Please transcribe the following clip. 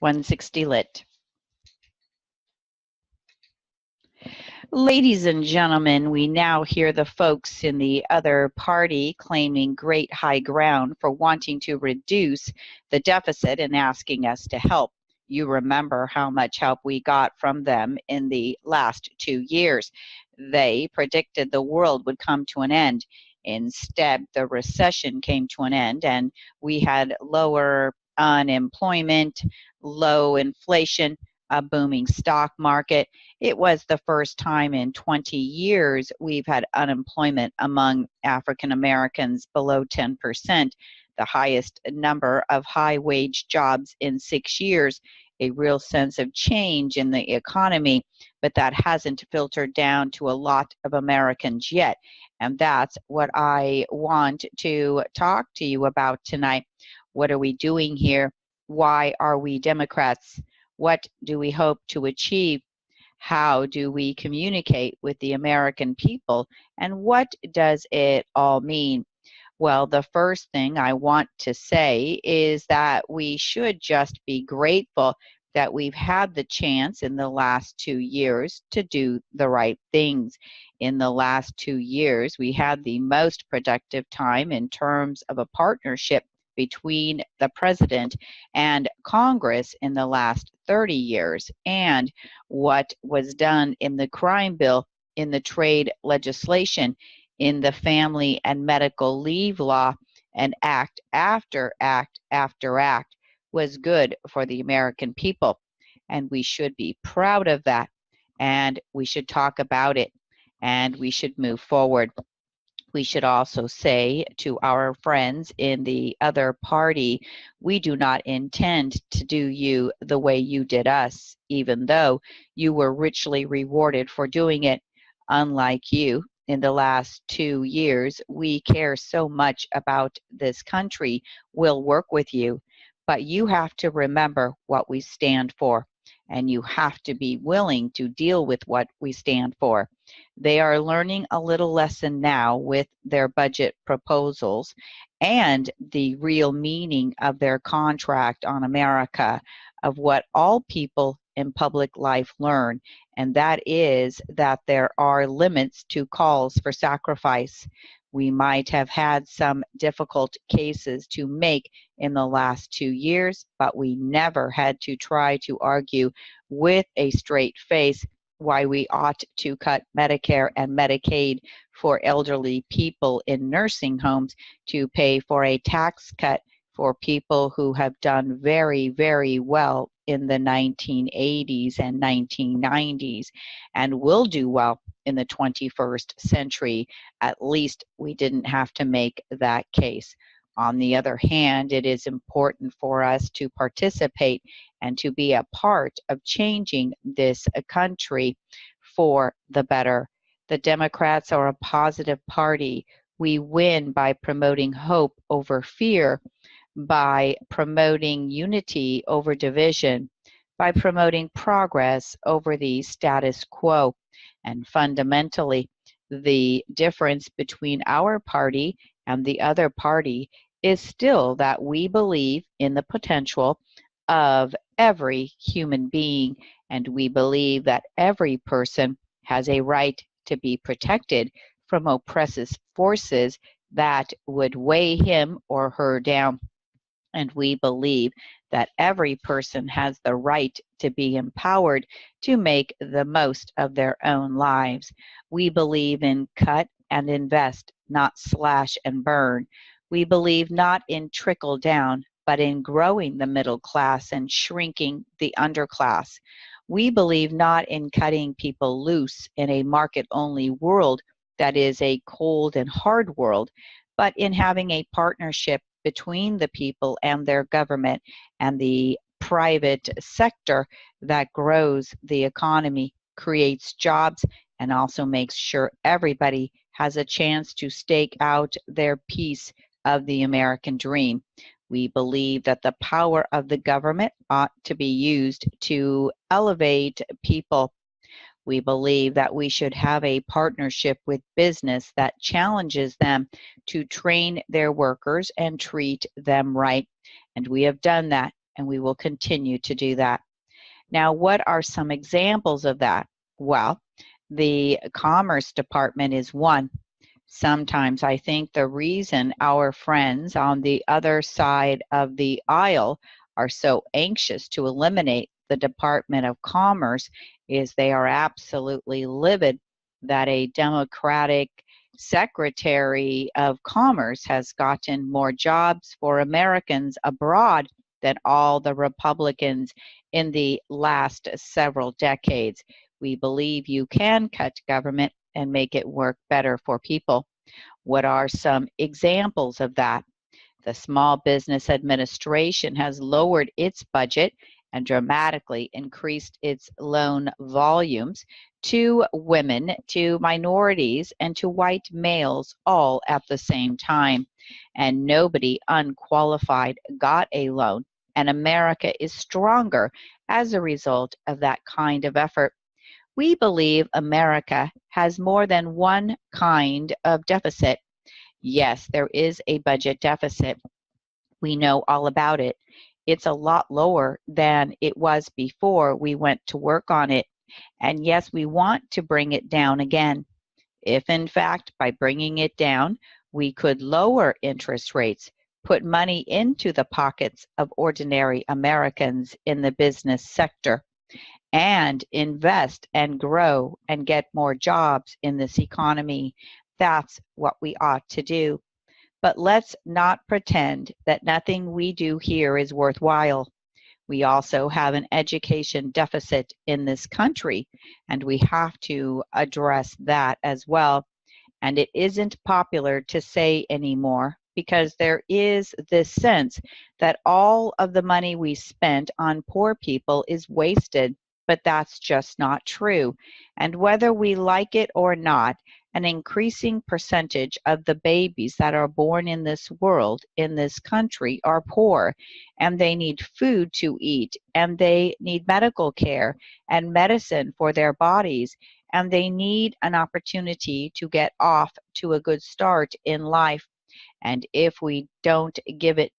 160 lit. Ladies and gentlemen, we now hear the folks in the other party claiming great high ground for wanting to reduce the deficit and asking us to help. You remember how much help we got from them in the last 2 years. They predicted the world would come to an end. Instead, the recession came to an end and we had lower unemployment, low inflation, a booming stock market. It was the first time in 20 years we've had unemployment among African Americans below 10%, the highest number of high-wage jobs in 6 years, a real sense of change in the economy, but that hasn't filtered down to a lot of Americans yet. And that's what I want to talk to you about tonight. What are we doing here? Why are we Democrats? What do we hope to achieve? How do we communicate with the American people? And what does it all mean? Well, the first thing I want to say is that we should just be grateful that we've had the chance in the last 2 years to do the right things. In the last 2 years, we had the most productive time in terms of a partnership between the president and Congress in the last 30 years. And what was done in the crime bill, in the trade legislation, in the family and medical leave law, and act after act after act was good for the American people. And we should be proud of that. And we should talk about it. And we should move forward. We should also say to our friends in the other party, we do not intend to do you the way you did us, even though you were richly rewarded for doing it. Unlike you, in the last 2 years, we care so much about this country. We'll work with you, but you have to remember what we stand for, and you have to be willing to deal with what we stand for. They are learning a little lesson now with their budget proposals and the real meaning of their contract on America, of what all people in public life learn, and that is that there are limits to calls for sacrifice. We might have had some difficult cases to make in the last 2 years, but we never had to try to argue with a straight face why we ought to cut Medicare and Medicaid for elderly people in nursing homes to pay for a tax cut for people who have done very, very well in the 1980s and 1990s and will do well in the 21st century. At least we didn't have to make that case. On the other hand, it is important for us to participate and to be a part of changing this country for the better. The Democrats are a positive party. We win by promoting hope over fear, by promoting unity over division, by promoting progress over the status quo. And fundamentally, the difference between our party and the other party is still that we believe in the potential of every human being, and we believe that every person has a right to be protected from oppressive forces that would weigh him or her down. And we believe that every person has the right to be empowered to make the most of their own lives. We believe in cut and invest, not slash and burn. We believe not in trickle down, but in growing the middle class and shrinking the underclass. We believe not in cutting people loose in a market-only world that is a cold and hard world, but in having a partnership between the people and their government and the private sector that grows the economy, creates jobs, and also makes sure everybody has a chance to stake out their piece of the American dream. We believe that the power of the government ought to be used to elevate people. We believe that we should have a partnership with business that challenges them to train their workers and treat them right. And we have done that, and we will continue to do that. Now, what are some examples of that? Well, the Commerce Department is one. Sometimes I think the reason our friends on the other side of the aisle are so anxious to eliminate the Department of Commerce is they are absolutely livid that a Democratic Secretary of Commerce has gotten more jobs for Americans abroad than all the Republicans in the last several decades. We believe you can cut government and make it work better for people. What are some examples of that? The Small Business Administration has lowered its budget and dramatically increased its loan volumes to women, to minorities, and to white males all at the same time. And nobody unqualified got a loan. And America is stronger as a result of that kind of effort. We believe America has more than one kind of deficit. Yes, there is a budget deficit. We know all about it. It's a lot lower than it was before we went to work on it. And yes, we want to bring it down again. If, in fact, by bringing it down, we could lower interest rates, put money into the pockets of ordinary Americans in the business sector, and invest and grow and get more jobs in this economy, that's what we ought to do. But let's not pretend that nothing we do here is worthwhile. We also have an education deficit in this country, and we have to address that as well. And it isn't popular to say anymore because there is this sense that all of the money we spent on poor people is wasted, but that's just not true. And whether we like it or not, an increasing percentage of the babies that are born in this world, in this country, are poor, and they need food to eat, and they need medical care and medicine for their bodies, and they need an opportunity to get off to a good start in life. And if we don't give it